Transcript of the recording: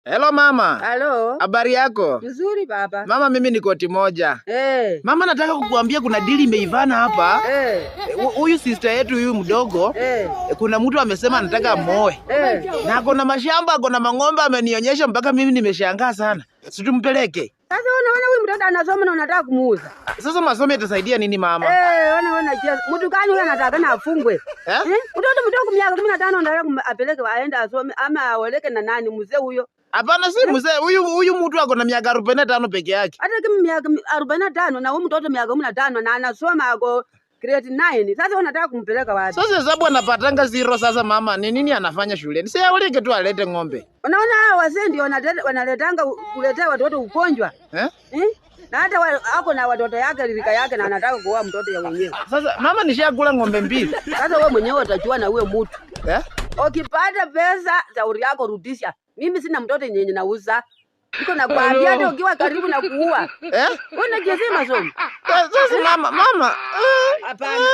Hello mama. Hello. Habari yako? Nzuri baba. Mama, mimi ni koti moja. Mama, nataka kukuambia kuna dili imeivana hapa. Huyu sister yetu huyu mdogo, kuna mtu amesema anataka amoe. Na kuna mashamba, kuna mang'ombe amenionyesha mpaka mimi nimeshangaa sana. Si tumpeleke? Sasa unaona huyu mtoto anasoma na unataka kumuuza. Sasa masomo itasaidia nini mama? Ona mtu gani huyu anataka na afungwe? Mtoto mdogo miaka 15 anataka apeleke aende asome ama aoleke na nani mzee huyo? Hapana, si mzee. Huyu mtu ako na miaka 45 peke yake. Hata kama miaka 45 na huyu mtoto miaka 15 na anasoma ako grade 9. Sasa unataka kumpeleka wapi? Sasa sababu anapatanga zero sasa mama. Ni nini anafanya shuleni? Si aulike tu alete ng'ombe. Unaona hao wazee ndio wanaletanga kuletea watoto ugonjwa. Na hata ako na watoto yake rika yake na anataka kuoa mtoto ya wenyewe. Sasa mama, nishakula ng'ombe mbili. Sasa wewe mwenyewe utajua na wewe mtu. Ukipata pesa shauri yako rudisha. Mimi sina mtoto yenye nauza. Niko nakwambia hata ukiwa karibu na kuua. Unajisema somo. Sasa mama. Hapana.